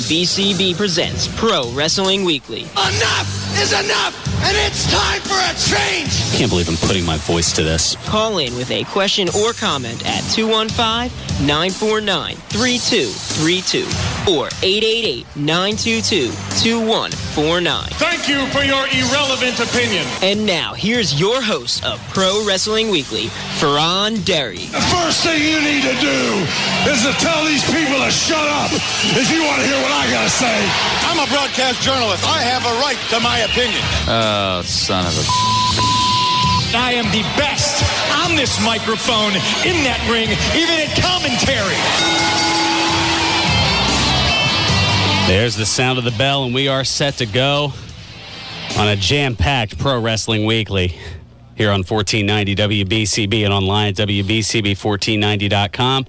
WBCB presents Pro Wrestling Weekly. Enough is enough, and it's time for a change! I can't believe I'm putting my voice to this. Call in with a question or comment at 215-949-3232 or 888-922-2149. Thank you for your irrelevant opinion. And now, here's your host of Pro Wrestling Weekly, Fearon. The first thing you need to do is to tell these people to shut up if you want to hear what I gotta say. I'm a broadcast journalist. I have a right to my opinion. Oh, son of a... I am the best on this microphone, in that ring, even in commentary. There's the sound of the bell, and we are set to go on a jam-packed Pro Wrestling Weekly here on 1490 WBCB and online at WBCB1490.com.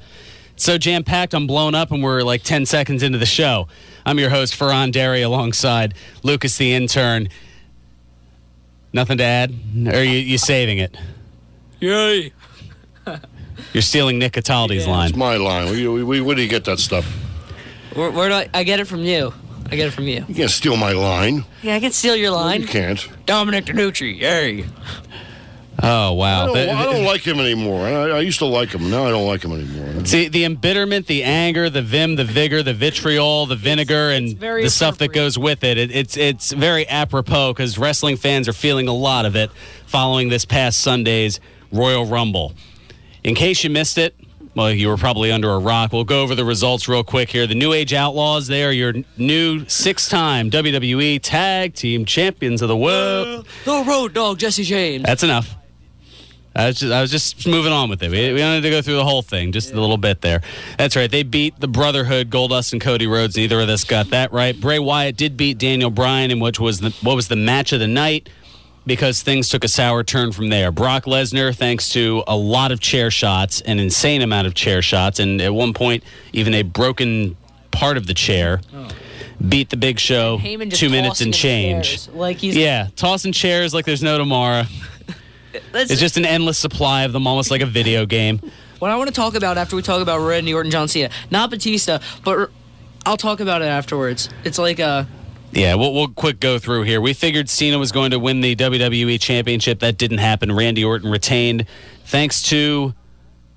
So jam-packed, I'm blown up, and we're like 10 seconds into the show. I'm your host, Fearon Derry, alongside Lucas the Intern. Nothing to add? Or are you saving it? Yay. You're stealing Nick Cataldi's line. It's my line. Where do you get that stuff? Where do I get it from you? I get it from you. You can't steal my line. Yeah, I can steal your line. You can't. Dominic DeNucci, yay. Oh, wow. I don't like him anymore. I used to like him. Now I don't like him anymore. See, the embitterment, the anger, the vim, the vigor, the vitriol, the vinegar, and the stuff that goes with it. It's very apropos because wrestling fans are feeling a lot of it following this past Sunday's Royal Rumble. In case you missed it, well, you were probably under a rock. We'll go over the results real quick here. The New Age Outlaws, they are your new 6-time WWE Tag Team Champions of the World. The Road Dogg, Jesse James. That's enough. I was just moving on with it. We wanted to go through the whole thing, just a little bit there. That's right. They beat the Brotherhood, Goldust and Cody Rhodes. Neither of us got that right. Bray Wyatt did beat Daniel Bryan in what was the match of the night because things took a sour turn from there. Brock Lesnar, thanks to a lot of chair shots, an insane amount of chair shots, and at one point even a broken part of the chair, beat the Big Show 2 minutes and change. Tossing chairs like there's no tomorrow. It's just an endless supply of them, almost like a video game. What I want to talk about after we talk about Randy Orton, John Cena, not Batista, but I'll talk about it afterwards. It's like a... Yeah, we'll quick go through here. We figured Cena was going to win the WWE Championship. That didn't happen. Randy Orton retained thanks to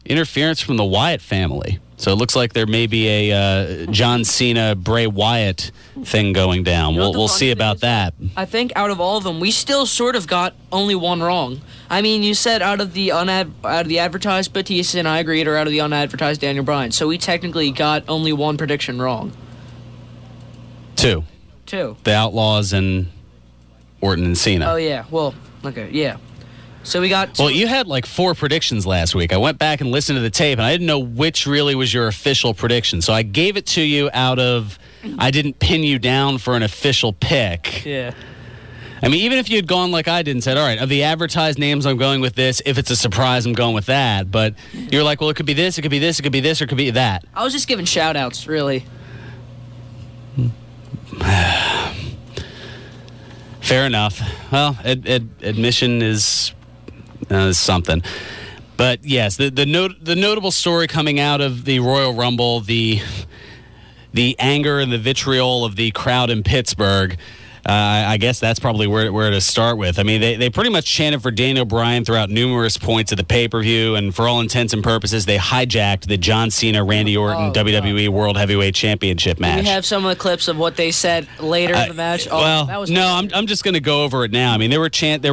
interference from the Wyatt family. So it looks like there may be a John Cena, Bray Wyatt thing going down. We'll see about that. I think out of all of them, we still sort of got only one wrong. I mean, you said out of the advertised Batista, and I agreed, or out of the unadvertised Daniel Bryan. So we technically got only one prediction wrong. Two. The Outlaws and Orton and Cena. Oh, yeah. Well, okay, yeah. So we got... Well, you had like 4 predictions last week. I went back and listened to the tape, and I didn't know which really was your official prediction. So I gave it to you out of... I didn't pin you down for an official pick. Yeah. I mean, even if you had gone like I did and said, all right, of the advertised names, I'm going with this. If it's a surprise, I'm going with that. But you're like, well, it could be this, it could be this, it could be this, or it could be that. I was just giving shout-outs, really. Fair enough. Well, admission is something. But yes, the notable story coming out of the Royal Rumble, the anger and the vitriol of the crowd in Pittsburgh. I guess that's probably where to start with. I mean, they pretty much chanted for Daniel Bryan throughout numerous points of the pay-per-view, and for all intents and purposes, they hijacked the John Cena, Randy Orton WWE World Heavyweight Championship match. We have some of the clips of what they said later in the match. I'm just going to go over it now. I mean, there were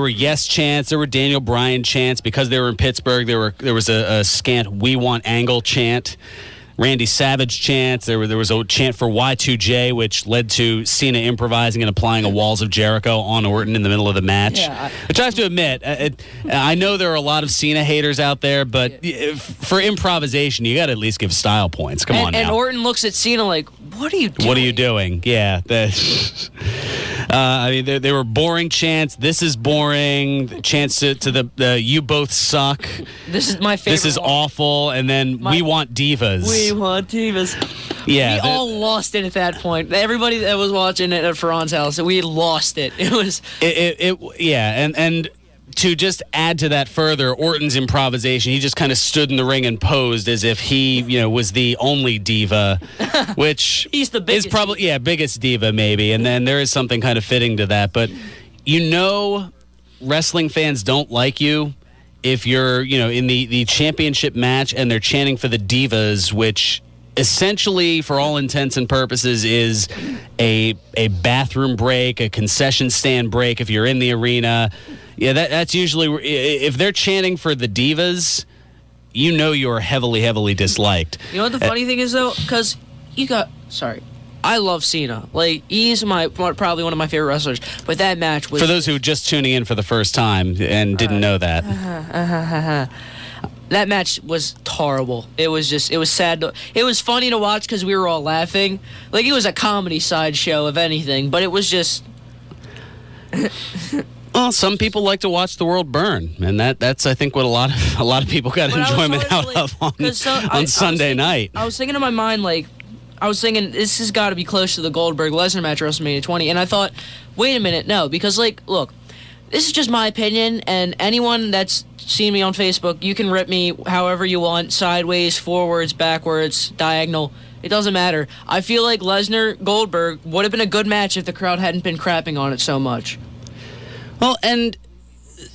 yes chants, there were Daniel Bryan chants because they were in Pittsburgh. There was a scant "We Want Angle" chant. Randy Savage chants. There was a chant for Y2J, which led to Cena improvising and applying a Walls of Jericho on Orton in the middle of the match. Yeah, which I have to admit, I know there are a lot of Cena haters out there, but for improvisation, you got to at least give style points. Come on now. And Orton looks at Cena like, what are you doing? What are you doing? Yeah. I mean, they were boring chants. This is boring. Chants to the "You both suck." This is my favorite. This is awful. And then we want divas. We want divas. Yeah, we all lost it at that point. Everybody that was watching it at Fearon's house, we lost it. It was. Yeah, and to just add to that further, Orton's improvisation, he just kind of stood in the ring and posed as if he, was the only diva, which he's the biggest. Is probably, biggest diva maybe. And then there is something kind of fitting to that. But, wrestling fans don't like you if you're, in the championship match and they're chanting for the divas, which essentially, for all intents and purposes, is a bathroom break, a concession stand break if you're in the arena. Yeah, that's usually, if they're chanting for the divas, you're heavily, heavily disliked. You know what the funny thing is, though? Because I love Cena. Like, he's probably one of my favorite wrestlers. But that match was... For those who are just tuning in for the first time and didn't know that. That match was horrible. It was sad. It was funny to watch because we were all laughing. Like, it was a comedy sideshow, if anything. But it was just... Well, some people like to watch the world burn, and that's I think what a lot of people got enjoyment out of on Sunday night. I was thinking in my mind, this has got to be close to the Goldberg-Lesnar match at WrestleMania 20, and I thought, wait a minute, no, because look, this is just my opinion, and anyone that's seen me on Facebook, you can rip me however you want, sideways, forwards, backwards, diagonal. It doesn't matter. I feel like Lesnar-Goldberg would have been a good match if the crowd hadn't been crapping on it so much. Well, and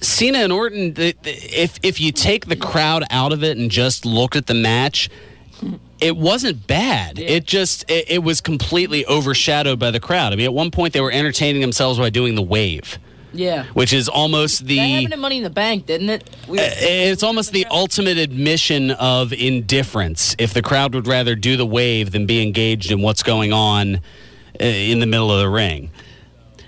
Cena and Orton, if you take the crowd out of it and just looked at the match, it wasn't bad. Yeah. It was completely overshadowed by the crowd. I mean, at one point they were entertaining themselves by doing the wave. Yeah. Which is almost the... That happened at Money in the Bank, didn't it? It's almost the ultimate admission of indifference. If the crowd would rather do the wave than be engaged in what's going on in the middle of the ring.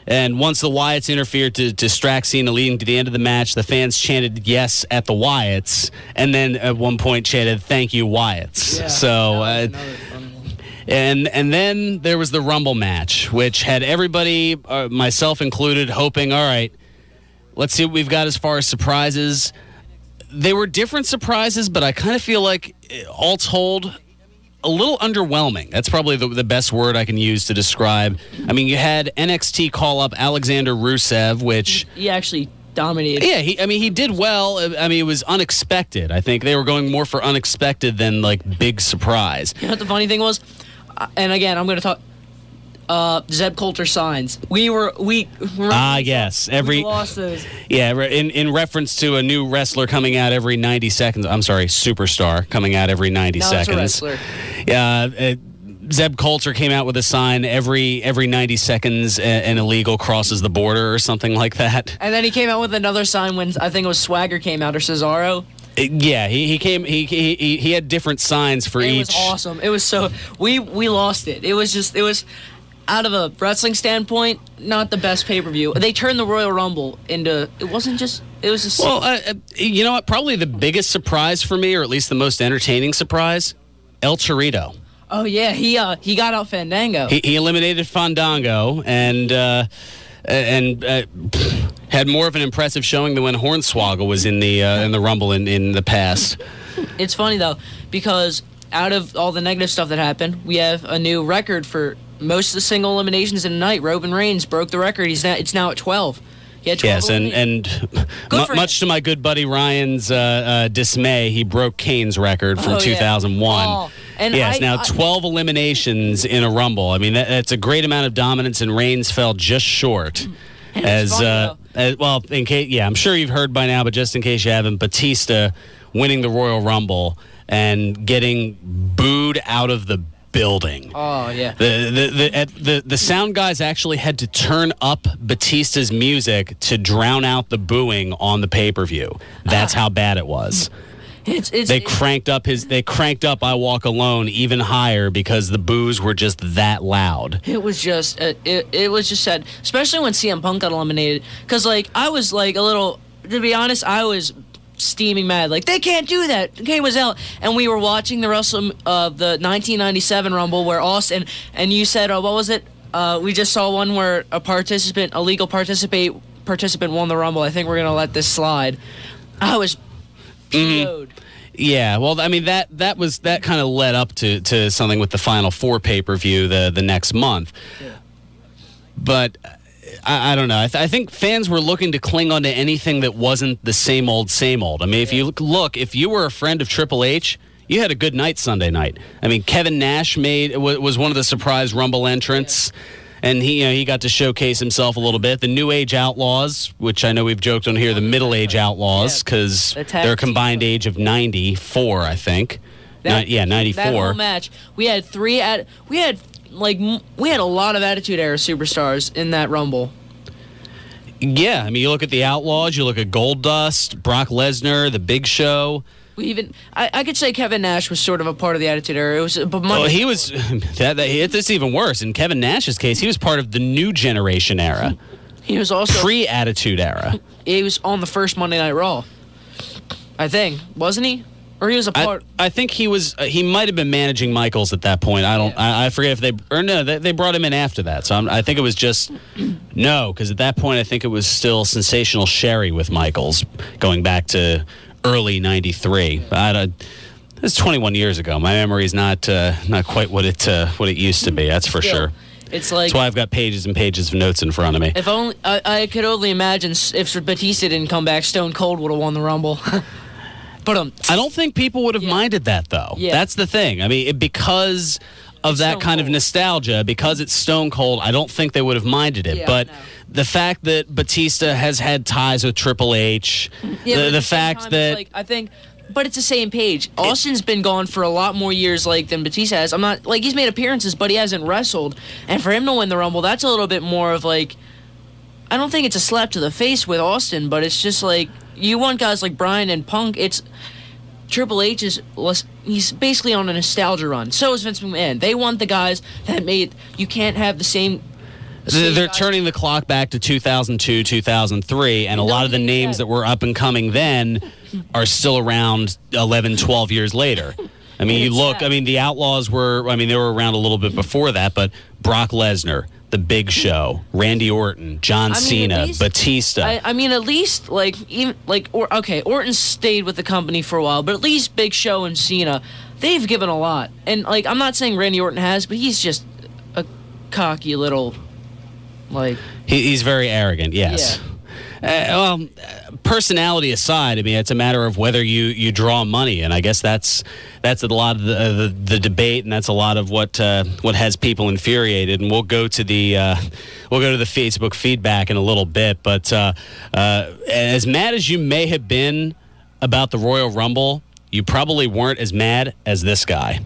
And once the Wyatts interfered to distract Cena leading to the end of the match, the fans chanted yes at the Wyatts, and then at one point chanted thank you Wyatts. Yeah, so, and then there was the Rumble match, which had everybody, myself included, hoping, all right, let's see what we've got as far as surprises. They were different surprises, but I kind of feel like, all told, a little underwhelming. That's probably the best word I can use to describe. I mean, you had NXT call up Alexander Rusev, which... He actually dominated. Yeah, he did well. I mean, it was unexpected. I think they were going more for unexpected than, big surprise. You know what the funny thing was? And again, I'm going to talk... Zeb Coulter signs. We yes. We lost those. Yeah, in reference to a new wrestler coming out every 90 seconds. I'm sorry, superstar coming out every 90 seconds. It's a wrestler. Yeah, Zeb Coulter came out with a sign every 90 seconds an illegal crosses the border or something like that. And then he came out with another sign when I think it was Swagger came out or Cesaro. Yeah, he had different signs for each. It was awesome. It was so we lost it. It was out of a wrestling standpoint, not the best pay-per-view. They turned the Royal Rumble into... It was just... Well, you know what? Probably the biggest surprise for me, or at least the most entertaining surprise, El Torito. Oh, yeah. He got out Fandango. He eliminated Fandango and had more of an impressive showing than when Hornswoggle was in the Rumble in the past. It's funny, though, because out of all the negative stuff that happened, we have a new record for... most of the single eliminations in a night. Roman Reigns broke the record. It's now at 12. He had 12 yes, and much to my good buddy Ryan's dismay, he broke Kane's record from 2001. Oh, and yes, now 12 eliminations in a Rumble. I mean, that's a great amount of dominance, and Reigns fell just short. In case, I'm sure you've heard by now, but just in case you haven't, Batista winning the Royal Rumble and getting booed out of the building. Oh, yeah. The sound guys actually had to turn up Batista's music to drown out the booing on the pay-per-view. That's how bad it was. They cranked up I Walk Alone even higher because the boos were just that loud. It was just it was just sad, especially when CM Punk got eliminated, cuz I was a little, to be honest, I was steaming mad, they can't do that. Kane was out, and we were watching the the 1997 Rumble where Austin, and you said, what was it? We just saw one where a legal participant won the Rumble. I think we're gonna let this slide. I was PO'd. Yeah, well, I mean that kind of led up to something with the Final Four pay-per-view the next month. Yeah. But I don't know. I think fans were looking to cling on to anything that wasn't the same old, same old. I mean, if you were a friend of Triple H, you had a good night Sunday night. I mean, Kevin Nash was one of the surprise Rumble entrants. Yeah. And he got to showcase himself a little bit. The New Age Outlaws, which I know we've joked on here, the Middle Age Outlaws, because they're a combined age of 94, I think. 94. That whole match, we had a lot of Attitude Era superstars in that Rumble. Yeah, I mean, you look at the Outlaws, you look at Goldust, Brock Lesnar, The Big Show. I could say Kevin Nash was sort of a part of the Attitude Era. He was. It's even worse. In Kevin Nash's case, he was part of the New Generation era. He was also pre-Attitude Era. He was on the first Monday Night Raw, I think, wasn't he? Or he was a part. I think he was. He might have been managing Michaels at that point. I forget if they brought him in after that. So I think it was just because at that point I think it was still Sensational Sherry with Michaels, going back to early '93. It's 21 years ago. My memory is not quite what it used to be. That's for sure. It's like, that's why I've got pages and pages of notes in front of me. If only I could only imagine if Batista didn't come back, Stone Cold would have won the Rumble. But I don't think people would have minded that, though. Yeah. That's the thing. I mean, because of that kind of nostalgia, because it's Stone Cold, I don't think they would have minded it. But the fact that Batista has had ties with Triple H, the fact that I think. But it's the same page. Austin's been gone for a lot more years, than Batista has. I'm not he's made appearances, but he hasn't wrestled. And for him to win the Rumble, that's a little bit more of I don't think it's a slap to the face with Austin, but it's just you want guys like Bryan and Punk. It's Triple H he's basically on a nostalgia run. So is Vince McMahon. They want the guys that made. You can't have the same. They're turning the clock back to 2002, 2003, and a lot of the names that were up and coming then are still around 11, 12 years later. I mean, the Outlaws they were around a little bit before that, but Brock Lesnar, The Big Show, Randy Orton, John Cena, Batista. At least, Orton stayed with the company for a while, but at least Big Show and Cena, they've given a lot. And, I'm not saying Randy Orton has, but he's just a cocky little... He's very arrogant, yes. Yeah. Personality aside, it's a matter of whether you draw money, and I guess that's a lot of the debate, and that's a lot of what has people infuriated. And we'll go to the Facebook feedback in a little bit. But as mad as you may have been about the Royal Rumble, you probably weren't as mad as this guy.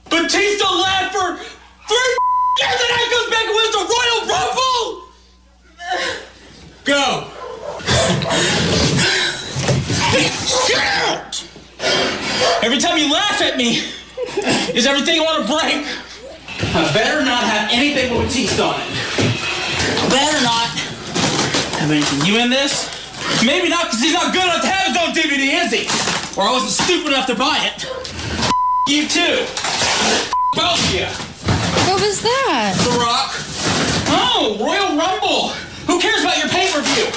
Batista left for 3 years and then goes back and wins the Royal Rumble? Go. Get out! Every time you laugh at me, is everything you want to break? I better not have anything with Batista on it. Better not have anything. You in this? Maybe not, because he's not good enough to have his own DVD, is he? Or I wasn't stupid enough to buy it. You too. Both of you. What was that? The Rock. Oh, Royal Rumble. Who cares about your pay-per-view?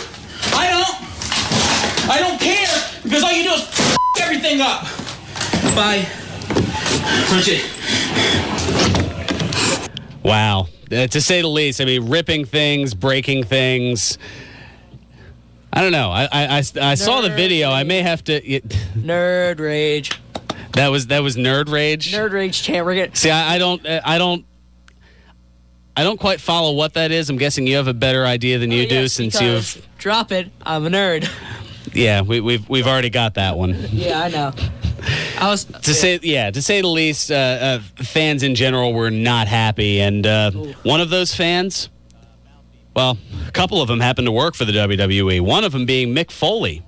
I don't care, because all you do is everything up. Bye. Bridget. Wow. To say the least, ripping things, breaking things. I don't know. I saw the video. I may have to... Nerd rage. That was nerd rage. Nerd rage chant. We're getting... See, I don't quite follow what that is. I'm guessing you have a better idea than you do, since you've... Drop it. I'm a nerd. Yeah, we've already got that one. Yeah, I know. To say the least, fans in general were not happy, and one of those fans, well, a couple of them happened to work for the WWE. One of them being Mick Foley.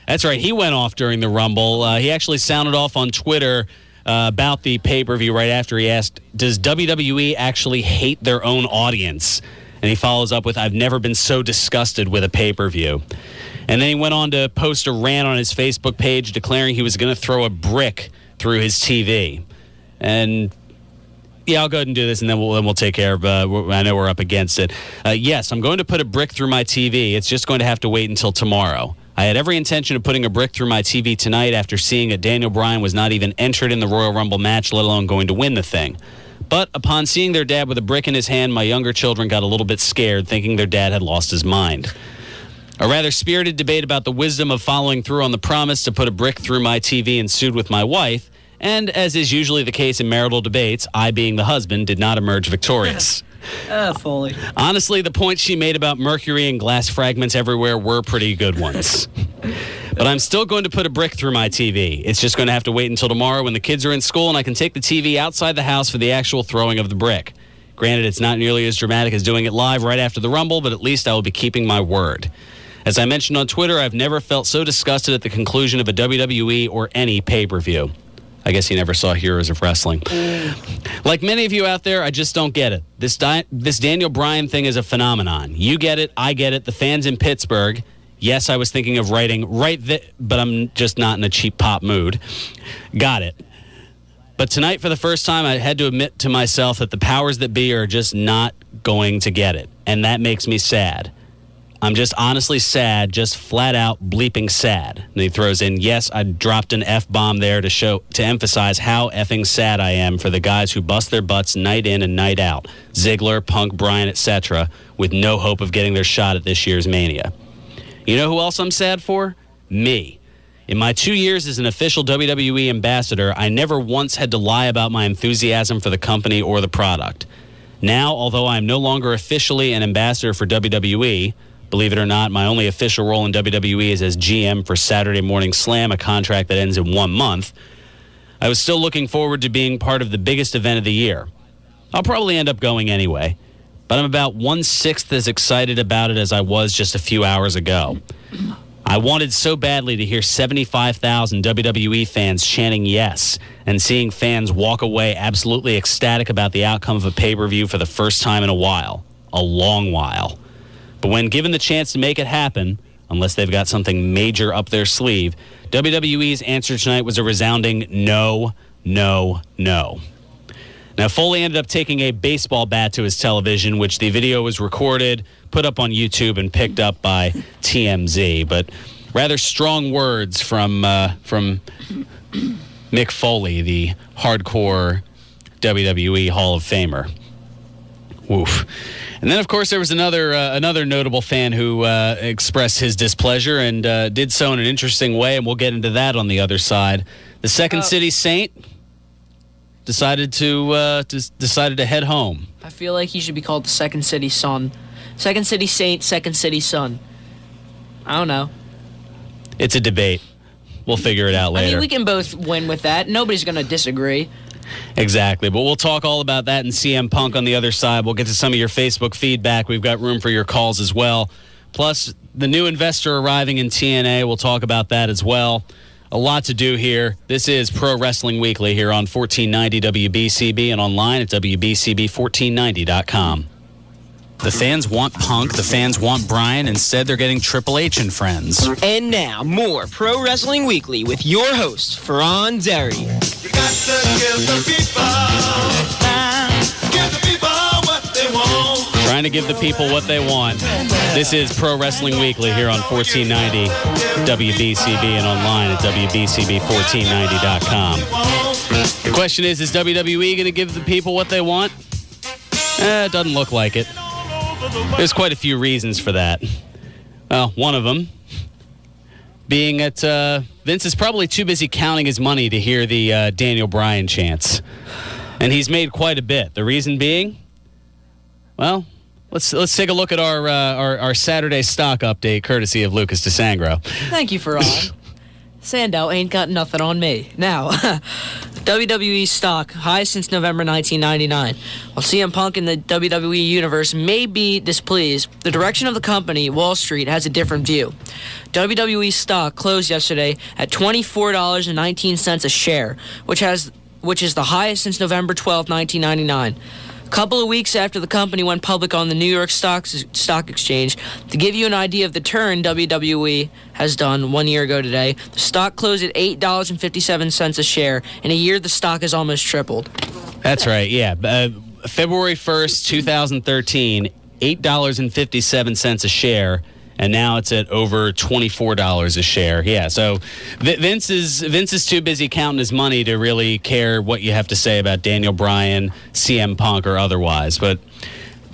That's right. He went off during the Rumble. He actually sounded off on Twitter about the pay-per-view right after he asked, does WWE actually hate their own audience? And he follows up with, I've never been so disgusted with a pay-per-view. And then he went on to post a rant on his Facebook page declaring he was going to throw a brick through his TV. And yeah, I'll go ahead and do this, and then we'll take care of I know we're up against it. Yes, I'm going to put a brick through my TV. It's just going to have to wait until tomorrow. I had every intention of putting a brick through my TV tonight after seeing that Daniel Bryan was not even entered in the Royal Rumble match, let alone going to win the thing. But upon seeing their dad with a brick in his hand, my younger children got a little bit scared, thinking their dad had lost his mind. A rather spirited debate about the wisdom of following through on the promise to put a brick through my TV ensued with my wife, and as is usually the case in marital debates, I, being the husband, did not emerge victorious. Foley. Honestly, the points she made about mercury and glass fragments everywhere were pretty good ones. But I'm still going to put a brick through my TV. It's just going to have to wait until tomorrow when the kids are in school and I can take the TV outside the house for the actual throwing of the brick. Granted, it's not nearly as dramatic as doing it live right after the Rumble, but at least I will be keeping my word. As I mentioned on Twitter, I've never felt so disgusted at the conclusion of a WWE or any pay-per-view. I guess he never saw Heroes of Wrestling. Like many of you out there, I just don't get it. This Daniel Bryan thing is a phenomenon. You get it, I get it, the fans in Pittsburgh. Yes, I was thinking of writing but I'm just not in a cheap pop mood. Got it. But tonight, for the first time, I had to admit to myself that the powers that be are just not going to get it. And that makes me sad. I'm just honestly sad, just flat out bleeping sad. And he throws in, yes, I dropped an F-bomb there to emphasize how effing sad I am for the guys who bust their butts night in and night out. Ziggler, Punk, Bryan, etc., with no hope of getting their shot at this year's Mania. You know who else I'm sad for? Me. In my 2 years as an official WWE ambassador, I never once had to lie about my enthusiasm for the company or the product. Now, although I am no longer officially an ambassador for WWE, believe it or not, my only official role in WWE is as GM for Saturday Morning Slam, a contract that ends in 1 month. I was still looking forward to being part of the biggest event of the year. I'll probably end up going anyway, but I'm about 1/6 as excited about it as I was just a few hours ago. I wanted so badly to hear 75,000 WWE fans chanting yes and seeing fans walk away absolutely ecstatic about the outcome of a pay-per-view for the first time in a while. A long while. But when given the chance to make it happen, unless they've got something major up their sleeve, WWE's answer tonight was a resounding no, no, no. Now, Foley ended up taking a baseball bat to his television, which the video was recorded, put up on YouTube, and picked up by TMZ. But rather strong words from Mick Foley, the hardcore WWE Hall of Famer. Woof. And then, of course, there was another notable fan who expressed his displeasure and did so in an interesting way, and we'll get into that on the other side. The Second City Saint decided to head home. I feel like he should be called the Second City Son. Second City Saint, Second City Son. I don't know. It's a debate. We'll figure it out later. I mean, we can both win with that. Nobody's going to disagree. Exactly, but we'll talk all about that and CM Punk on the other side. We'll get to some of your Facebook feedback. We've got room for your calls as well. Plus, the new investor arriving in TNA. We'll talk about that as well. A lot to do here. This is Pro Wrestling Weekly here on 1490 WBCB and online at WBCB1490.com. The fans want Punk. The fans want Bryan. Instead, they're getting Triple H and friends. And now, more Pro Wrestling Weekly with your host, Fearon Derry. You got to give the people what they want. Trying to give the people what they want. This is Pro Wrestling Weekly here on 1490 WBCB and online at WBCB1490.com. The question is WWE going to give the people what they want? It doesn't look like it. There's quite a few reasons for that. Well, one of them being that Vince is probably too busy counting his money to hear the Daniel Bryan chants. And he's made quite a bit. The reason being, well, let's take a look at our Saturday stock update, courtesy of Lucas DeSangro. Thank you, Fearon. Sandow ain't got nothing on me. Now, WWE stock, highest since November 1999. While CM Punk in the WWE universe may be displeased, the direction of the company, Wall Street, has a different view. WWE stock closed yesterday at $24.19 a share, which has which is the highest since November 12, 1999. A couple of weeks after the company went public on the New York Stock Exchange, to give you an idea of the turn WWE has done 1 year ago today, the stock closed at $8.57 a share. In a year, the stock has almost tripled. That's right, yeah. February 1st, 2013, $8.57 a share, and now it's at over $24 a share. Yeah, so Vince is too busy counting his money to really care what you have to say about Daniel Bryan, CM Punk, or otherwise. But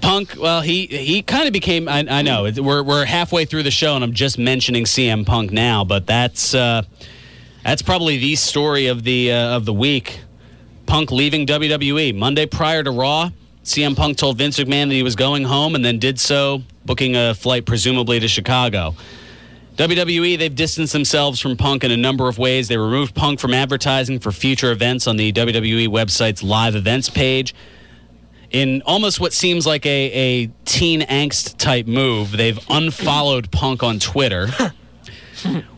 Punk, well, he kind of became. I know we're halfway through the show, and I'm just mentioning CM Punk now, but that's probably the story of the week. Punk leaving WWE Monday prior to Raw. CM Punk told Vince McMahon that he was going home and then did so, booking a flight presumably to Chicago. WWE, they've distanced themselves from Punk in a number of ways. They removed Punk from advertising for future events on the WWE website's live events page. In almost what seems like a teen angst type move, they've unfollowed Punk on Twitter.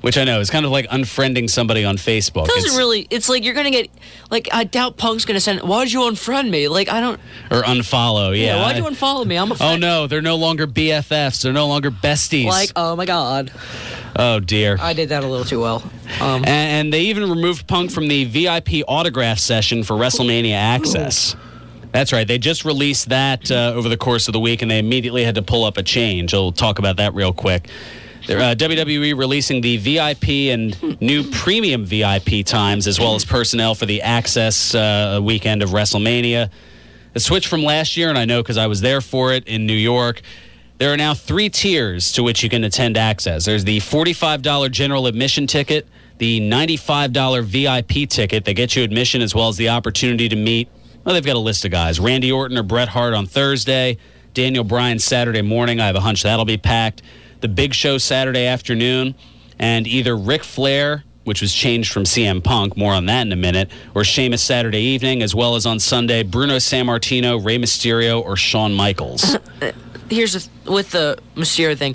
Which I know is kind of like unfriending somebody on Facebook. It's like you're going to get, like, I doubt Punk's going to send, why'd you unfriend me? Like, I don't. Or unfollow, yeah. Why'd you unfollow me? I'm a friend. Oh, no, they're no longer BFFs. They're no longer besties. Like, oh, my God. Oh, dear. I did that a little too well. And they even removed Punk from the VIP autograph session for WrestleMania Access. That's right. They just released that over the course of the week, and they immediately had to pull up a change. I'll talk about that real quick. WWE releasing the VIP and new premium VIP times, as well as personnel for the Access weekend of WrestleMania. A switch from last year, and I know because I was there for it in New York. There are now 3 tiers to which you can attend Access. There's the $45 general admission ticket, the $95 VIP ticket that gets you admission, as well as the opportunity to meet, well, they've got a list of guys. Randy Orton or Bret Hart on Thursday, Daniel Bryan Saturday morning. I have a hunch that'll be packed. The Big Show Saturday afternoon, and either Ric Flair, which was changed from CM Punk, more on that in a minute, or Sheamus Saturday evening, as well as on Sunday, Bruno Sammartino, Rey Mysterio, or Shawn Michaels. With the Mysterio thing.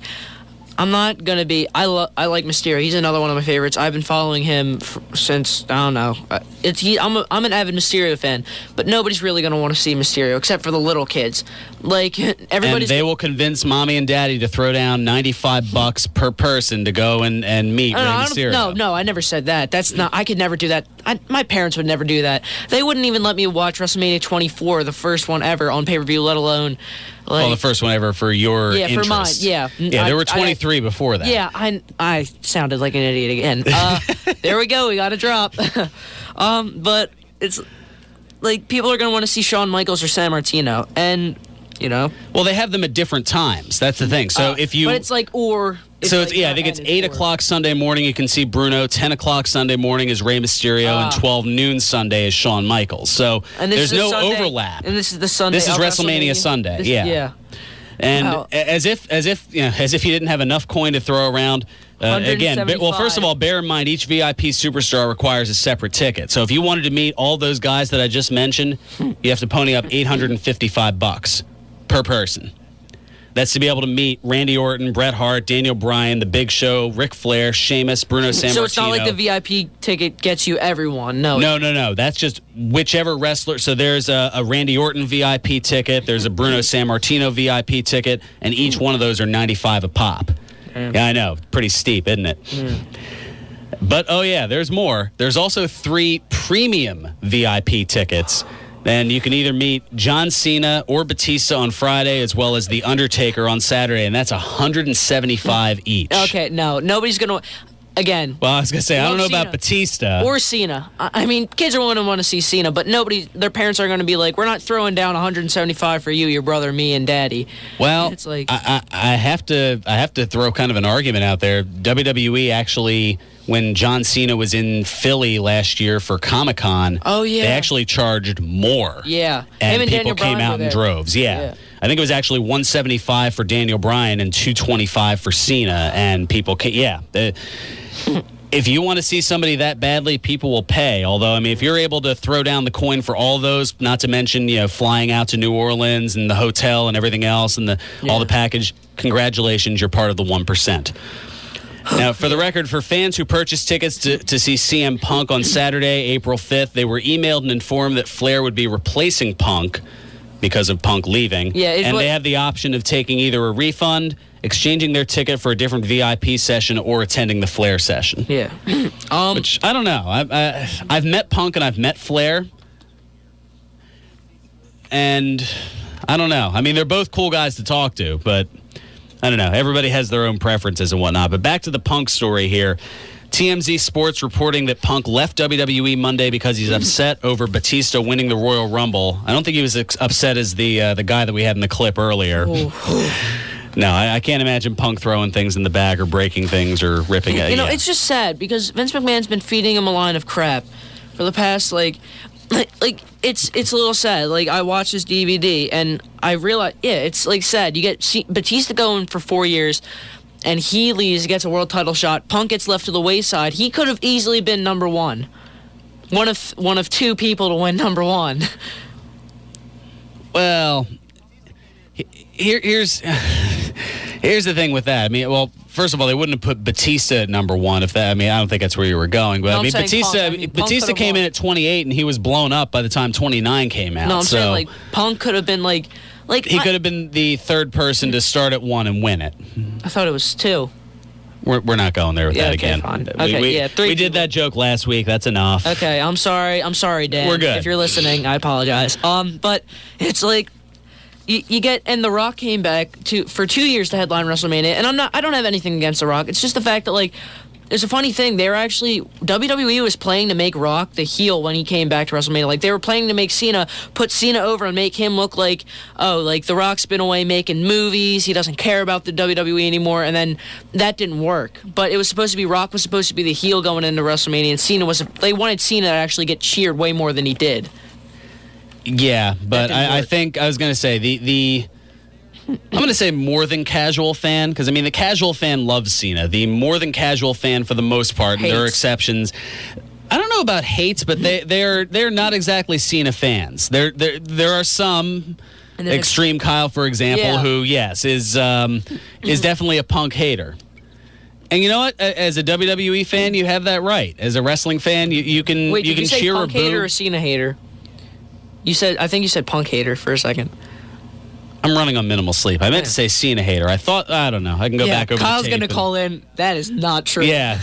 I'm not going to be... I like Mysterio. He's another one of my favorites. I've been following him since, I don't know. I'm an avid Mysterio fan, but nobody's really going to want to see Mysterio, except for the little kids. Like, everybody's... And they will convince Mommy and Daddy to throw down $95 per person to go and meet Rey Mysterio. No, I never said that. That's not... I could never do that. My parents would never do that. They wouldn't even let me watch WrestleMania 24, the first one ever, on pay-per-view, let alone... Like, well, the first one ever for your interest. For mine, yeah. Yeah, there were 23 before that. Yeah, I sounded like an idiot again. There we go, we got a drop. But it's like people are going to want to see Shawn Michaels or Sammartino, and, you know. Well, they have them at different times. That's the thing. So if you... But it's like, or... So it's, I think it's 8 o'clock Sunday morning, you can see Bruno. 10 o'clock Sunday morning is Rey Mysterio, and 12 noon Sunday is Shawn Michaels. So there's no overlap. And this is the Sunday. This is WrestleMania Sunday. Yeah. And as if you didn't have enough coin to throw around. Again, well, first of all, bear in mind each VIP superstar requires a separate ticket. So if you wanted to meet all those guys that I just mentioned, you have to pony up $855 per person. That's to be able to meet Randy Orton, Bret Hart, Daniel Bryan, The Big Show, Ric Flair, Sheamus, Bruno Sammartino. So it's not like the VIP ticket gets you everyone. No. No. That's just whichever wrestler. So there's a Randy Orton VIP ticket. There's a Bruno Sammartino VIP ticket. And each one of those are $95 a pop. Yeah, I know. Pretty steep, isn't it? But, there's more. There's also 3 premium VIP tickets. Then you can either meet John Cena or Batista on Friday, as well as The Undertaker on Saturday, and that's $175 each. Okay, no, nobody's going to... Again. Well, I was going to say, I don't know about Batista. Or Cena. I mean, kids are going to want to see Cena, but their parents are going to be like, we're not throwing down $175 for you, your brother, me, and Daddy. Well, it's like, I have to throw kind of an argument out there. WWE actually, when John Cena was in Philly last year for Comic-Con, they actually charged more. Yeah. And people came out in droves. Yeah. I think it was actually $175 for Daniel Bryan and $225 for Cena, and people if you want to see somebody that badly, people will pay. Although, I mean, if you're able to throw down the coin for all those, not to mention, flying out to New Orleans and the hotel and everything else and all the package, congratulations, you're part of the 1%. Now, for the record, for fans who purchased tickets to see CM Punk on Saturday, April 5th, they were emailed and informed that Flair would be replacing Punk because of Punk leaving. Yeah, and they have the option of taking either a refund, exchanging their ticket for a different VIP session, or attending the Flair session. Yeah. Which, I don't know. I've met Punk and I've met Flair. And I don't know. I mean, they're both cool guys to talk to, but I don't know. Everybody has their own preferences and whatnot. But back to the Punk story here. TMZ Sports reporting that Punk left WWE Monday because he's upset over Batista winning the Royal Rumble. I don't think he was upset as the guy that we had in the clip earlier. No, I can't imagine Punk throwing things in the bag or breaking things or ripping it. You know, it's just sad because Vince McMahon's been feeding him a line of crap for the past, it's a little sad. Like, I watched this DVD and I realized, it's sad. You get Batista going for 4 years and he leaves, gets a world title shot. Punk gets left to the wayside. He could have easily been number one. One of two people to win number one. Well, here's the thing with that. I mean, well, first of all, they wouldn't have put Batista at number one if that. I mean, I don't think that's where you were going. But No, I mean, Batista came in at 28, and he was blown up by the time 29 came out. No, I'm saying Punk could have been he could have been the third person to start at 1 and win it. I thought it was 2. We're not going there with that okay, again. Fine. Okay, 3. We did that joke last week. That's enough. Okay, I'm sorry, Dan. We're good. If you're listening, I apologize. But it's you get, and The Rock came back for 2 years to headline WrestleMania, and I don't have anything against The Rock. It's just the fact that it's a funny thing. They were actually, WWE was playing to make Rock the heel when he came back to WrestleMania. They were playing to make put Cena over and make him look like The Rock's been away making movies. He doesn't care about the WWE anymore. And then that didn't work. But it was supposed to be, Rock was supposed to be the heel going into WrestleMania, and they wanted Cena to actually get cheered way more than he did. Yeah, but I think I was going to say I'm going to say more than casual fan, because, I mean, the casual fan loves Cena. The more than casual fan, for the most part, and there are exceptions. I don't know about hates, but they're not exactly Cena fans. There are some, Extreme Kyle, for example, who, yes, is definitely a Punk hater. And you know what? As a WWE fan, you have that right. As a wrestling fan, you can Wait, you did can you say cheer Punk or boo. hater or Cena hater? I think you said Punk hater for a second. I'm running on minimal sleep. I meant to say Cena hater. I don't know. I can go back over Kyle's the tape. going to call in. That is not true. Yeah.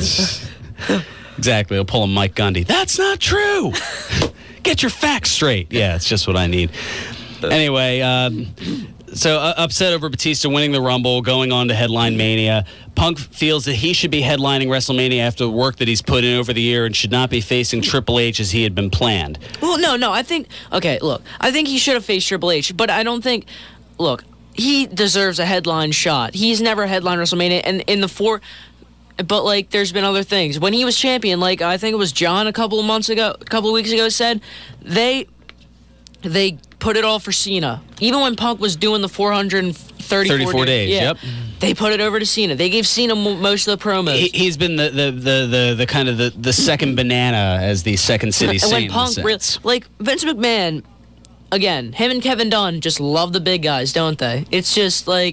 Exactly. He'll pull a Mike Gundy. That's not true. Get your facts straight. Yeah, it's just what I need. Anyway, so upset over Batista winning the Rumble, going on to headline Mania. Punk feels that he should be headlining WrestleMania after the work that he's put in over the year and should not be facing Triple H as he had been planned. Well, no. I think he should have faced Triple H, but I don't think, he deserves a headline shot. He's never headlined WrestleMania, and but there's been other things. When he was champion, I think it was John a couple of weeks ago said, they put it all for Cena. Even when Punk was doing the 434 days. Yeah, yep. They put it over to Cena. They gave Cena most of the promos. He's been the kind of the second banana, as the Second City Saint. When Punk, Vince McMahon, again, him and Kevin Dunn just love the big guys, don't they? It's just I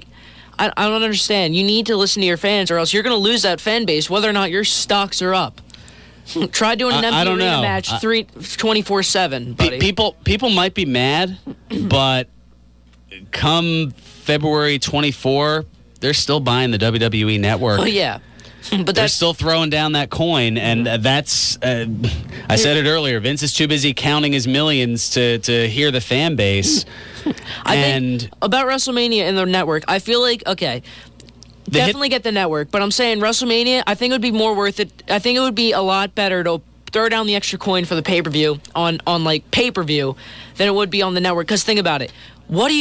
don't understand. You need to listen to your fans, or else you're going to lose that fan base, whether or not your stocks are up. Try doing an empty arena match 24/7, buddy. People might be mad, but come February 24, they're still buying the WWE Network. Oh yeah, but they're still throwing down that coin, and that's. I said it earlier. Vince is too busy counting his millions to hear the fan base. I think about WrestleMania and the network, I feel definitely get the network, but I'm saying WrestleMania, I think it would be more worth it. I think it would be a lot better to throw down the extra coin for the pay-per-view on pay-per-view than it would be on the network. Because think about it.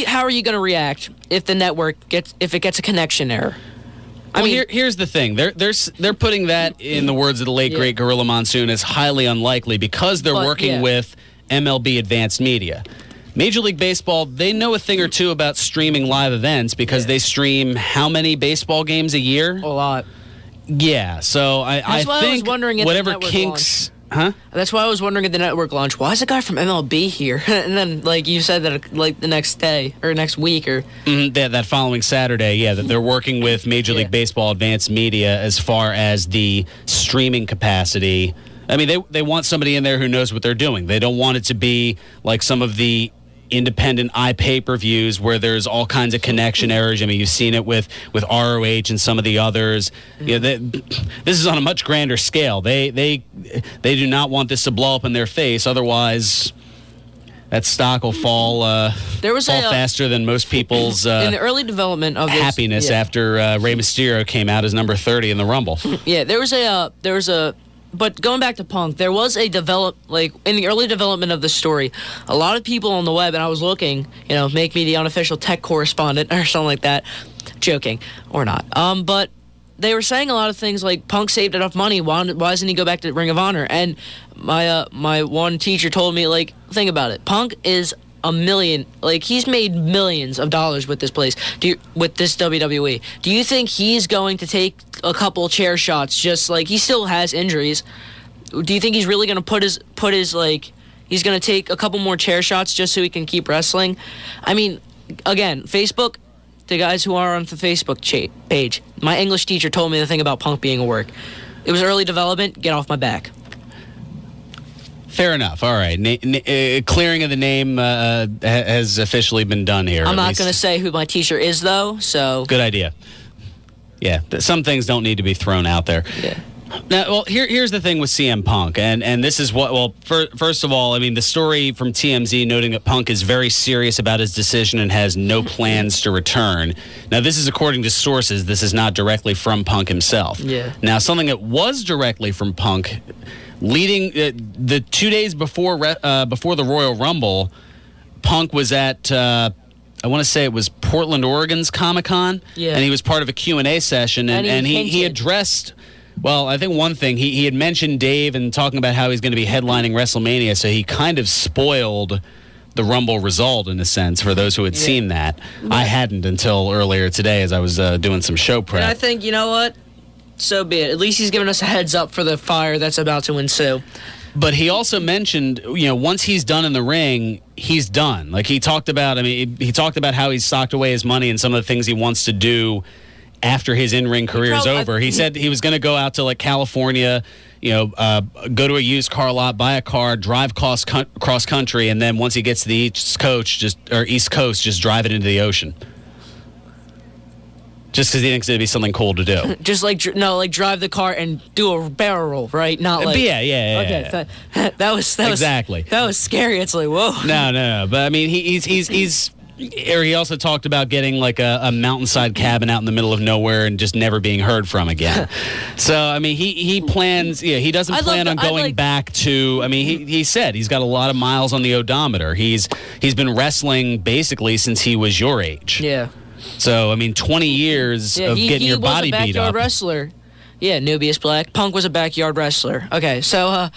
How are you going to react if the network gets a connection error? Here's the thing. They're putting that, in the words of the late great Gorilla Monsoon, as highly unlikely because they're working with MLB Advanced Media. Major League Baseball, they know a thing or two about streaming live events because they stream how many baseball games a year? A lot. Yeah, so I think I was wondering if whatever the network kinks... Huh? That's why I was wondering at the network launch, why is a guy from MLB here? And then, like, you said that, like, the next day or next week or... that following Saturday, that they're working with Major League Baseball Advanced Media as far as the streaming capacity. I mean, they want somebody in there who knows what they're doing. They don't want it to be like some of the independent pay-per-views where there's all kinds of connection errors. I mean, you've seen it with ROH and some of the others. This is on a much grander scale. They do not want this to blow up in their face. Otherwise, that stock will fall faster than most people's in the early development of happiness after Rey Mysterio came out as number 30 in the Rumble. There was a. But going back to Punk, there was a in the early development of the story, a lot of people on the web, and I was looking, make me the unofficial tech correspondent or something like that, joking, or not. But they were saying a lot of things like Punk saved enough money, why doesn't he go back to Ring of Honor? And my one teacher told me, like, think about it. Punk is a million, like, he's made millions of dollars with this place, with this WWE. Do you think he's going to take a couple chair shots, just like he still has injuries? Do you think he's really going to put his like, he's going to take a couple more chair shots just so he can keep wrestling? I mean, again, Facebook, the guys who are on the Facebook page, my English teacher told me the thing about Punk being a work. It was early development, get off my back. Fair enough. All right. Clearing of the name has officially been done here. I'm not going to say who my teacher is, though, so... Good idea. Yeah, some things don't need to be thrown out there. Yeah. Now, well, here's the thing with CM Punk, and this is what... Well, first of all, I mean, the story from TMZ noting that Punk is very serious about his decision and has no plans to return. Now, this is according to sources. This is not directly from Punk himself. Yeah. Now, something that was directly from Punk... Leading the 2 days before the Royal Rumble, Punk was at I want to say it was Portland, Oregon's Comic-Con, and he was part of a Q&A session, and he addressed. Well, I think one thing he had mentioned Dave and talking about how he's going to be headlining WrestleMania, so he kind of spoiled the Rumble result in a sense for those who had seen that. I hadn't until earlier today as I was doing some show prep. And I think, you know what? So be it. At least he's giving us a heads up for the fire that's about to ensue. But he also mentioned, once he's done in the ring, he's done. Like he talked about, he talked about how he's socked away his money and some of the things he wants to do after his in-ring career is over. He said he was going to go out to like California, go to a used car lot, buy a car, drive cross country, and then once he gets to the East Coast, just drive it into the ocean. Just because he thinks it'd be something cool to do. Just drive the car and do a barrel roll, right? Not like yeah. Okay, that was exactly. That was scary. It's like whoa. No. But I mean, he also talked about getting like a mountainside cabin out in the middle of nowhere and just never being heard from again. So I mean, he plans. Yeah, he doesn't plan on going back to. I mean, he said he's got a lot of miles on the odometer. He's been wrestling basically since he was your age. Yeah. So, I mean, 20 years of getting your body beat up. He was a backyard wrestler. Yeah, Nubius Black. Punk was a backyard wrestler. Okay, so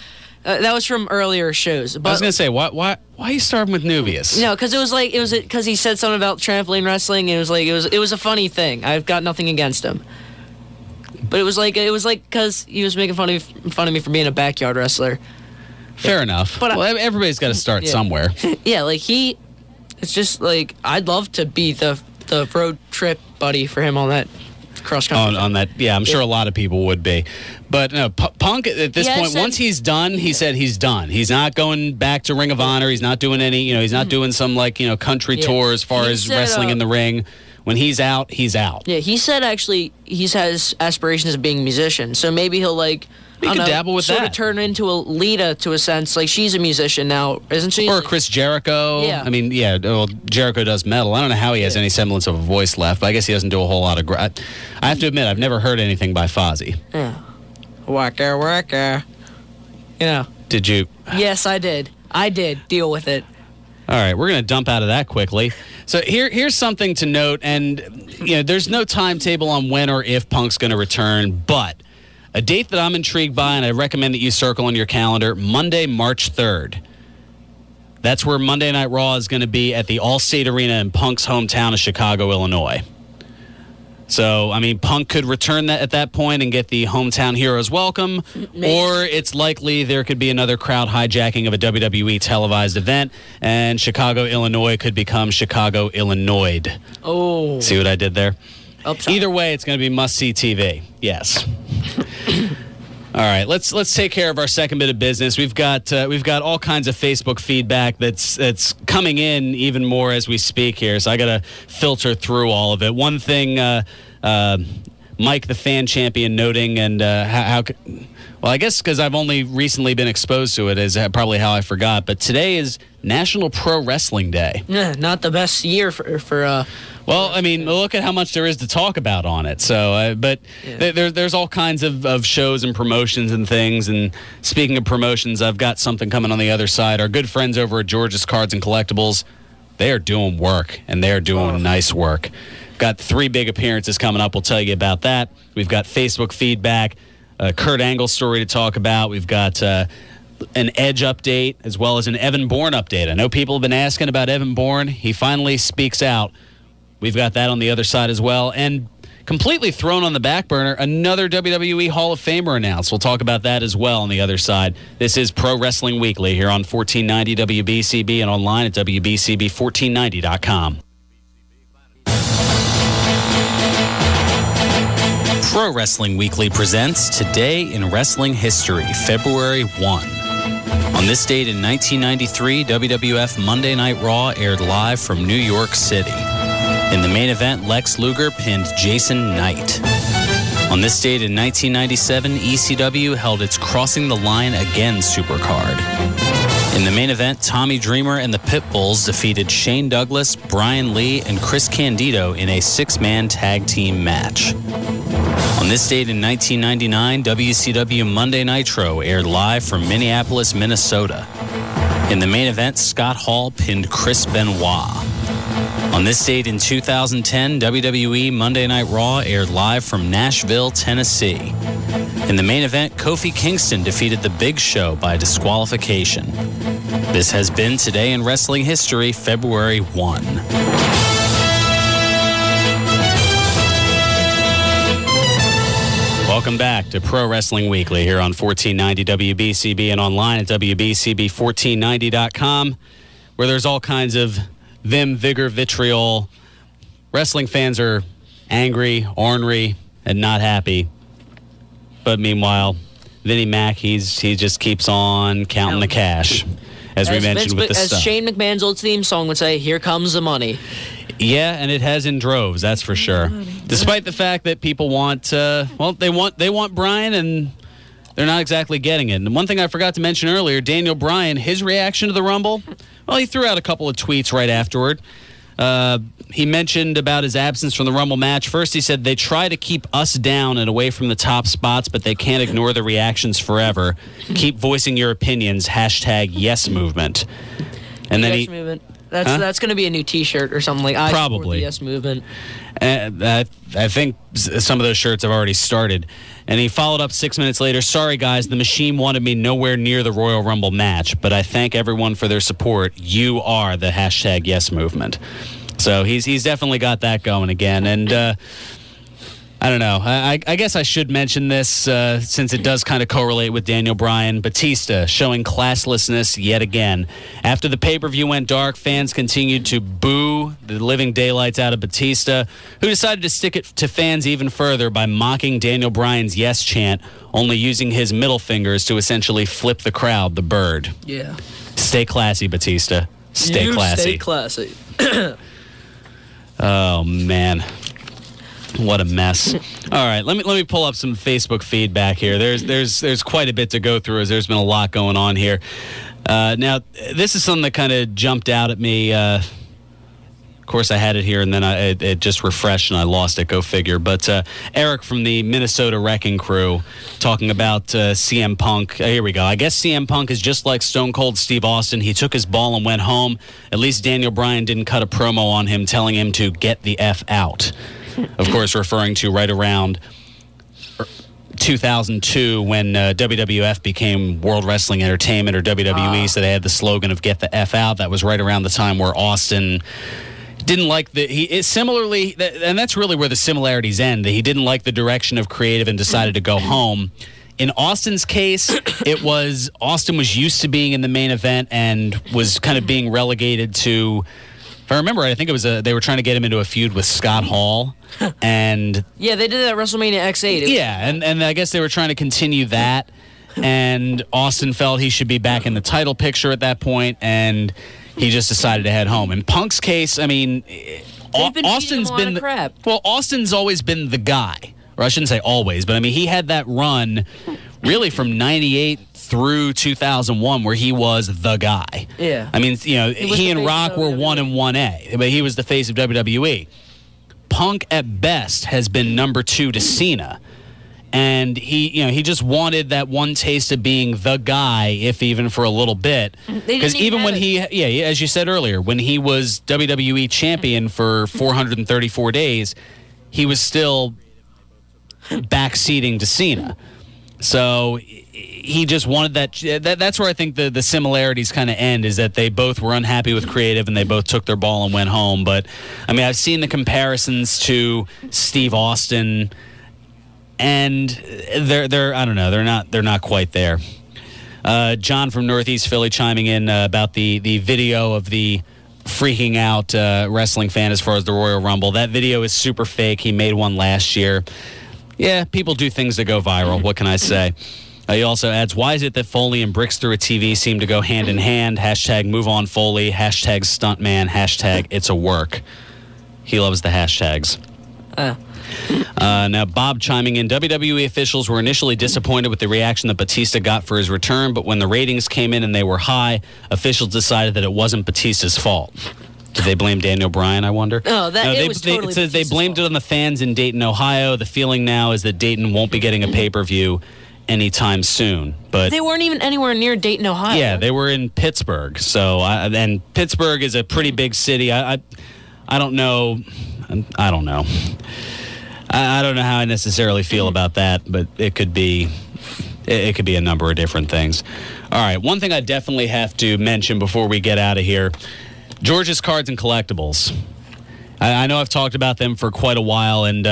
that was from earlier shows. But, I was going to say, why are you starting with Nubius? No, because it was because he said something about trampoline wrestling, and it was a funny thing. I've got nothing against him. But it was like because he was making fun of me for being a backyard wrestler. Fair enough. But everybody's got to start somewhere. Yeah, it's just like I'd love to be the road trip buddy for him on that cross country. On that, yeah, I'm sure a lot of people would be. But no, Punk at this point, once he's done, he said he's done. He's not going back to Ring of Honor. He's not doing any, he's not doing some country tour as far as wrestling in the ring. When he's out, he's out. Yeah, he said actually he has aspirations of being a musician, so maybe he'll dabble with sort of turn into a Lita to a sense. Like she's a musician now, isn't she? Or Chris Jericho. Yeah. I mean, well, Jericho does metal. I don't know how he has any semblance of a voice left, but I guess he doesn't do a whole lot of... I have to admit, I've never heard anything by Fozzy. Yeah. Waka. Did you? Yes, I did. Deal with it. All right, we're going to dump out of that quickly. So here's something to note, and there's no timetable on when or if Punk's going to return, but a date that I'm intrigued by, and I recommend that you circle on your calendar, Monday, March 3rd. That's where Monday Night Raw is going to be at the Allstate Arena in Punk's hometown of Chicago, Illinois. So, I mean, Punk could return that at that point and get the hometown heroes welcome, or it's likely there could be another crowd hijacking of a WWE televised event, and Chicago, Illinois could become Chicago, Illinois. Oh. See what I did there? Upside. Either way, it's going to be must-see TV. Yes. All right, let's take care of our second bit of business. We've got all kinds of Facebook feedback that's coming in even more as we speak here. So I got to filter through all of it. One thing, Mike, the fan champion, noting, and well, I guess because I've only recently been exposed to it is probably how I forgot. But today is National Pro Wrestling Day. Yeah, not the best year for. Well, I mean, look at how much there is to talk about on it. So, but there's all kinds of shows and promotions and things. And speaking of promotions, I've got something coming on the other side. Our good friends over at George's Cards and Collectibles, they are doing work, and they are doing nice work. Got 3 big appearances coming up. We'll tell you about that. We've got Facebook feedback, Kurt Angle story to talk about. We've got an Edge update as well as an Evan Bourne update. I know people have been asking about Evan Bourne. He finally speaks out. We've got that on the other side as well. And completely thrown on the back burner, another WWE Hall of Famer announced. We'll talk about that as well on the other side. This is Pro Wrestling Weekly here on 1490 WBCB and online at WBCB1490.com. Pro Wrestling Weekly presents Today in Wrestling History, February 1. On this date in 1993, WWF Monday Night Raw aired live from New York City. In the main event, Lex Luger pinned Jason Knight. On this date in 1997, ECW held its Crossing the Line Again Supercard. In the main event, Tommy Dreamer and the Pitbulls defeated Shane Douglas, Brian Lee, and Chris Candido in a 6-man tag team match. On this date in 1999, WCW Monday Nitro aired live from Minneapolis, Minnesota. In the main event, Scott Hall pinned Chris Benoit. On this date in 2010, WWE Monday Night Raw aired live from Nashville, Tennessee. In the main event, Kofi Kingston defeated The Big Show by disqualification. This has been Today in Wrestling History, February 1. Welcome back to Pro Wrestling Weekly here on 1490 WBCB and online at WBCB1490.com, where there's all kinds of vim, vigor, vitriol. Wrestling fans are angry, ornery, and not happy. But meanwhile, Vinnie Mac, he just keeps on counting the cash, as we mentioned with the stuff. As Shane McMahon's old theme song would say, here comes the money. Yeah, and it has in droves, that's for sure. Despite the fact that people want, they want Bryan, and they're not exactly getting it. And one thing I forgot to mention earlier, Daniel Bryan, his reaction to the Rumble, well, he threw out a couple of tweets right afterward. He mentioned about his absence from the Rumble match. First, he said, they try to keep us down and away from the top spots, but they can't ignore the reactions forever. Keep voicing your opinions, #YesMovement. And then movement. That's going to be a new T-shirt or something like that. Probably. The Yes Movement. I think some of those shirts have already started. And he followed up 6 minutes later, sorry guys, the machine wanted me nowhere near the Royal Rumble match, but I thank everyone for their support. You are the #YesMovement. So he's definitely got that going again. And I don't know. I guess I should mention this since it does kind of correlate with Daniel Bryan. Batista showing classlessness yet again. After the pay-per-view went dark, fans continued to boo the living daylights out of Batista, who decided to stick it to fans even further by mocking Daniel Bryan's yes chant, only using his middle fingers to essentially flip the crowd, the bird. Yeah. Stay classy, Batista. Stay classy. Stay classy. Oh, man. What a mess. All right, let me pull up some Facebook feedback here. There's quite a bit to go through as there's been a lot going on here. Now, this is something that kind of jumped out at me. Of course, I had it here, and then it just refreshed, and I lost it. Go figure. But Eric from the Minnesota Wrecking Crew talking about CM Punk. Here we go. I guess CM Punk is just like Stone Cold Steve Austin. He took his ball and went home. At least Daniel Bryan didn't cut a promo on him telling him to get the F out. Of course, referring to right around 2002 when WWF became World Wrestling Entertainment, or WWE, so they had the slogan of "Get the F out." That was right around the time where Austin didn't like similarly, and that's really where the similarities end. That he didn't like the direction of creative and decided to go home. In Austin's case, it was Austin was used to being in the main event and was kind of being relegated to. If I remember right, I think it was they were trying to get him into a feud with Scott Hall, and yeah, they did that at WrestleMania X8. And I guess they were trying to continue that, and Austin felt he should be back in the title picture at that point, and he just decided to head home. In Punk's case, I mean, Austin's been crap. Well, Austin's always been the guy. Or I shouldn't say always, but I mean, he had that run really from 98 through 2001 where he was the guy. Yeah. I mean, he and Rock were 1 and 1A, but he was the face of WWE. Punk at best has been number 2 to Cena. And he just wanted that one taste of being the guy, if even for a little bit. Because even when as you said earlier, when he was WWE champion for 434 days, he was still backseating to Cena. So he just wanted that. That's where I think the similarities kind of end, is that they both were unhappy with creative and they both took their ball and went home. But I mean, I've seen the comparisons to Steve Austin, and they're I don't know, they're not quite there. John from Northeast Philly chiming in about the video of the freaking out wrestling fan as far as the Royal Rumble. That video is super fake. He made one last year. Yeah, people do things that go viral. What can I say? He also adds, why is it that Foley and bricks through a TV seem to go hand in hand? Hashtag move on Foley. Hashtag stuntman. Hashtag it's a work. He loves the hashtags. Now, Bob chiming in, WWE officials were initially disappointed with the reaction that Batista got for his return, but when the ratings came in and they were high, officials decided that it wasn't Batista's fault. Did they blame Daniel Bryan, I wonder? It says they blamed it on the fans in Dayton, Ohio. The feeling now is that Dayton won't be getting a pay-per-view anytime soon. But they weren't even anywhere near Dayton, Ohio. Yeah, they were in Pittsburgh. And Pittsburgh is a pretty big city. I don't know. I don't know. I don't know how I necessarily feel about that, but it could be a number of different things. All right, one thing I definitely have to mention before we get out of here. George's Cards and Collectibles. I know I've talked about them for quite a while, and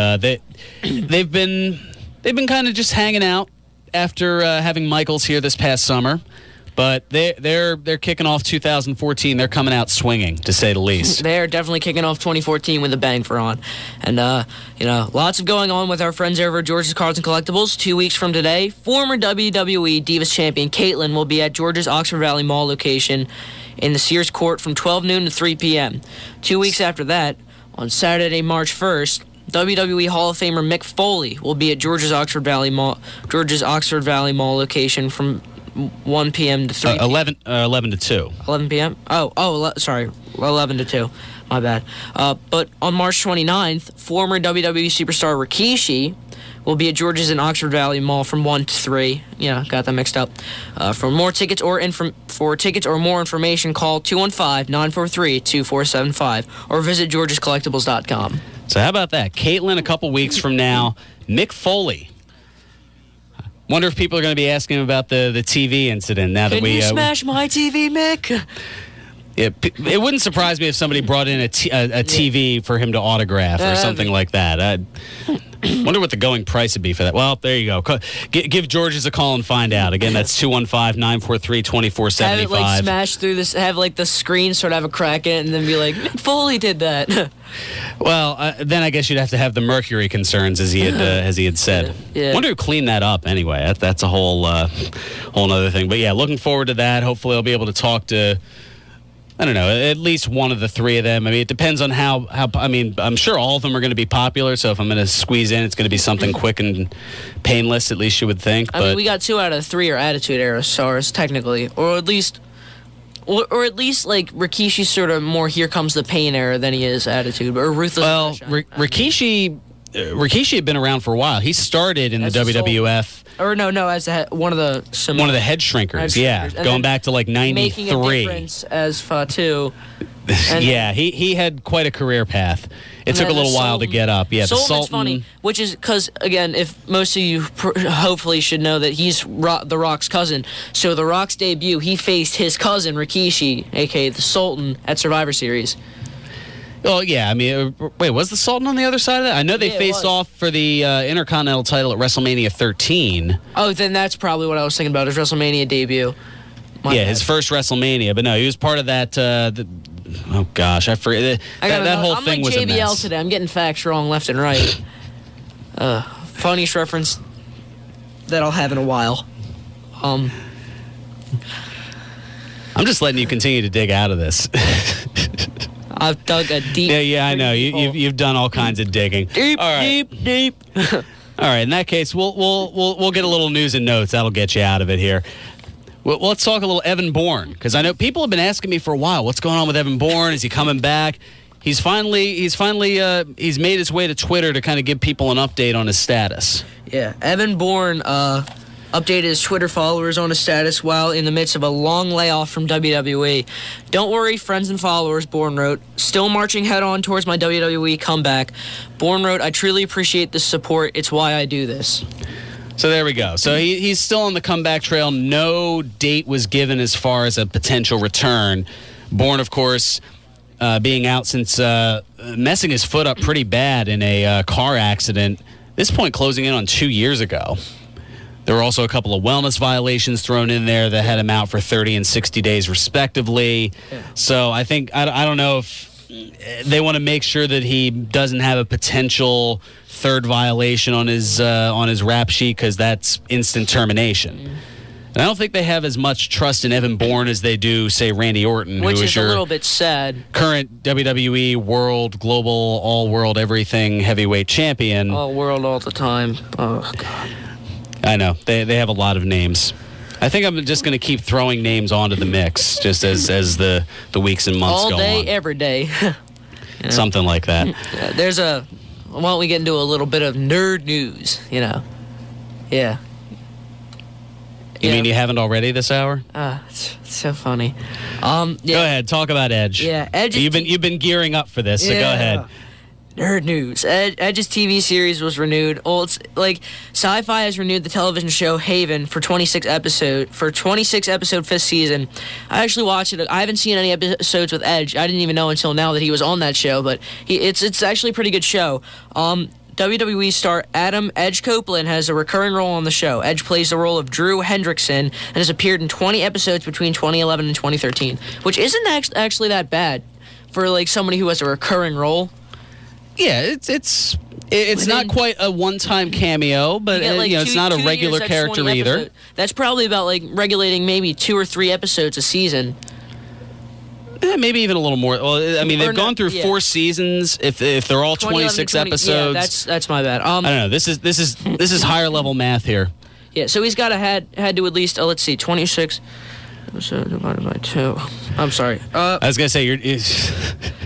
they've been kind of just hanging out after having Michaels here this past summer. But they're kicking off 2014. They're coming out swinging, to say the least. They're definitely kicking off 2014 with a bang, Fearon. And lots of going on with our friends over at George's Cards and Collectibles. 2 weeks from today, former WWE Divas champion Caitlyn will be at George's Oxford Valley Mall location in the Sears Court from 12 noon to 3 p.m. 2 weeks after that, on Saturday, March 1st, WWE Hall of Famer Mick Foley will be at George's Oxford Valley Mall location from 1 p.m. to 3 p.m. 11 to 2. 11 p.m.? Sorry. 11 to 2. My bad. But on March 29th, former WWE superstar Rikishi will be at George's in Oxford Valley Mall from 1 to 3. Yeah, got that mixed up. For more tickets or more information, call 215-943-2475 or visit georgescollectibles.com. So how about that? Caitlyn, a couple weeks from now. Mick Foley. Wonder if people are going to be asking him about the TV incident now that we... Can you smash my TV, Mick? It wouldn't surprise me if somebody brought in a TV for him to autograph or something like that. I wonder what the going price would be for that. Well, there you go. Give George's a call and find out. Again, that's 215-943-2475. Have it smash through this, have the screen sort of have a crack in it and then be like, Mick Foley did that. Well, then I guess you'd have to have the mercury concerns, as he had said. Yeah. Wonder who cleaned that up anyway. That's a whole other thing. But yeah, looking forward to that. Hopefully, I'll be able to talk to, I don't know, at least one of the three of them. I mean, it depends on how. I mean, I'm sure all of them are going to be popular. So if I'm going to squeeze in, it's going to be something quick and painless. At least you would think. I mean, we got 2 out of 3 are Attitude Era stars technically, or at least like Rikishi's sort of more Here Comes the Pain era than he is Attitude, or Ruthless. Well, Rikishi had been around for a while. He started in the WWF. Or no, as one of the head shrinkers. Yeah, going back to like 93. Making a difference as Fatu. Yeah, he had quite a career path. It took a little while to get up. Yeah, the Sultan. Funny, which is because, again, if most of you hopefully should know that he's The Rock's cousin. So The Rock's debut, he faced his cousin Rikishi, a.k.a. the Sultan, at Survivor Series. Well, yeah, I mean, wait, was the Sultan on the other side of that? I know they faced off for the Intercontinental title at WrestleMania 13. Oh, then that's probably what I was thinking about, his WrestleMania debut. His first WrestleMania, but no, he was part of that. Oh gosh, I forget. That whole thing was a mess. I'm like JBL today. I'm getting facts wrong left and right. Funniest reference that I'll have in a while. I'm just letting you continue to dig out of this. I've dug a deep. Yeah, I know. You've done all kinds of digging. Deep. All right. In that case, we'll get a little news and notes. That'll get you out of it here. Well, let's talk a little Evan Bourne, because I know people have been asking me for a while, what's going on with Evan Bourne? Is he coming back? He's made his way to Twitter to kind of give people an update on his status. Yeah, Evan Bourne updated his Twitter followers on his status while in the midst of a long layoff from WWE. Don't worry, friends and followers, Bourne wrote. Still marching head on towards my WWE comeback. Bourne wrote, I truly appreciate the support. It's why I do this. So there we go. So he's still on the comeback trail. No date was given as far as a potential return. Bourne, of course, being out since messing his foot up pretty bad in a car accident. At this point, closing in on 2 years ago. There were also a couple of wellness violations thrown in there that had him out for 30 and 60 days, respectively. Yeah. So I think, I don't know if they want to make sure that he doesn't have a potential third violation on his rap sheet, because that's instant termination. And I don't think they have as much trust in Evan Bourne as they do, say, Randy Orton, which who is your a little bit sad. Current WWE World, Global, All-World, Everything Heavyweight Champion. All world, all the time. Oh, God. I know. They have a lot of names. I think I'm just going to keep throwing names onto the mix just as the weeks and months go on. All day, every day. Something like that. Why don't we get into a little bit of nerd news, Yeah. You mean you haven't already this hour? It's so funny. Go ahead, talk about Edge. Yeah, Edge. You've been gearing up for this, so go ahead. Nerd news. Edge's TV series was renewed. Well, it's like Sci-Fi has renewed the television show Haven for 26 episode fifth season. I actually watched it. I haven't seen any episodes with Edge. I didn't even know until now that he was on that show, but it's actually a pretty good show. WWE star Adam Edge Copeland has a recurring role on the show. Edge plays the role of Drew Hendrickson and has appeared in 20 episodes between 2011 and 2013, which isn't actually that bad for like somebody who has a recurring role. Yeah, it's not quite a one-time cameo, but it's not a regular character either. That's probably about like regulating maybe 2 or 3 episodes a season. Maybe even a little more. Well, I mean, they've gone through 4 seasons. If they're all 26 episodes, yeah, that's my bad. I don't know. This is higher level math here. Yeah, so he's got to had to at least 26 episodes divided by 2. I'm sorry. I was gonna say you're.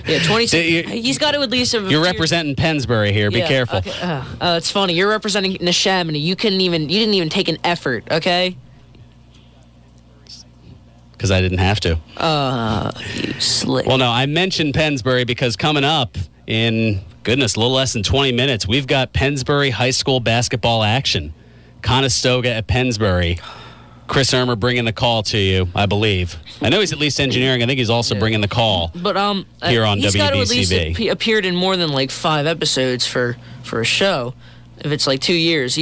Yeah, 26. He's got to at least have. You're representing Pennsbury here. Be careful. Okay. It's funny. You're representing Neshaminy. You didn't even take an effort. Okay. Because I didn't have to. You slick. Well, no, I mentioned Pennsbury because coming up in, a little less than 20 minutes, we've got Pennsbury High School basketball action. Conestoga at Pennsbury. Chris Irmer bringing the call to you, I believe. I know he's at least engineering. I think he's also bringing the call here on WBCB. He's got to at least appeared in more than like 5 episodes for a show. If it's like 2 years,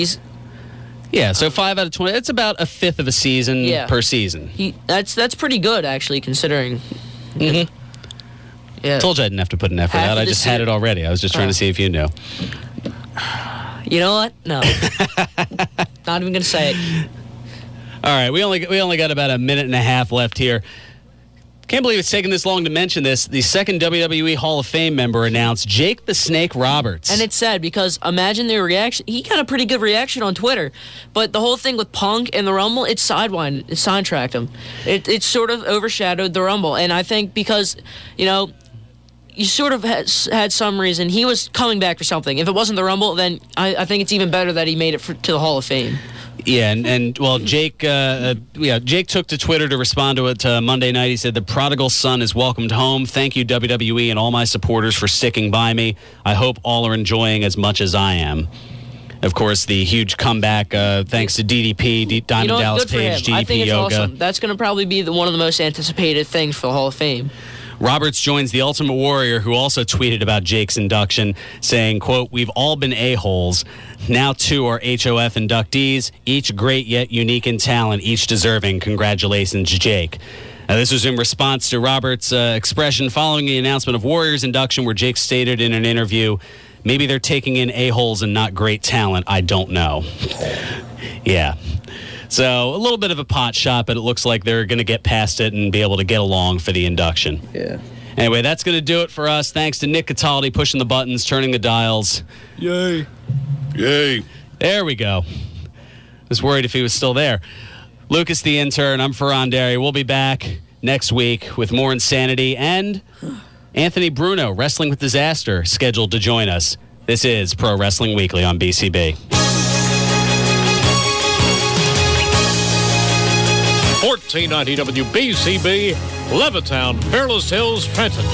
Yeah, so 5 out of 20. That's about a fifth of a season per season. That's pretty good, actually, considering. Mm-hmm. Yeah. Told you I didn't have to put an effort out. I just had it already. I was just trying to see if you knew. You know what? No. Not even going to say it. All right, we only got about a minute and a half left here. Can't believe it's taken this long to mention this. The second WWE Hall of Fame member announced, Jake the Snake Roberts. And it's sad because imagine their reaction. He got a pretty good reaction on Twitter, but the whole thing with Punk and the Rumble, it sidetracked him. It sort of overshadowed the Rumble, and I think because you sort of had some reason he was coming back for something. If it wasn't the Rumble, then I think it's even better that he made it to the Hall of Fame. Yeah, and Jake took to Twitter to respond to it Monday night. He said, "The prodigal son is welcomed home. Thank you, WWE, and all my supporters for sticking by me. I hope all are enjoying as much as I am." Of course, the huge comeback, thanks to DDP, Diamond Dallas Page, DDP I think it's Yoga. Awesome. That's going to probably be one of the most anticipated things for the Hall of Fame. Roberts joins the Ultimate Warrior, who also tweeted about Jake's induction, saying, quote, "We've all been a-holes. Now 2 are HOF inductees, each great yet unique in talent, each deserving. Congratulations, Jake." This was in response to Roberts' expression following the announcement of Warriors induction, where Jake stated in an interview, "Maybe they're taking in a-holes and not great talent. I don't know." Yeah. So a little bit of a pot shot, but it looks like they're going to get past it and be able to get along for the induction. Yeah. Anyway, that's going to do it for us. Thanks to Nick Cataldi pushing the buttons, turning the dials. Yay. Yay. There we go. Was worried if he was still there. Lucas the Intern, I'm Fearon Derry. We'll be back next week with more insanity and Anthony Bruno, Wrestling with Disaster, scheduled to join us. This is Pro Wrestling Weekly on BCB. 1490 WBCB, Levittown, Fairless Hills, Trenton.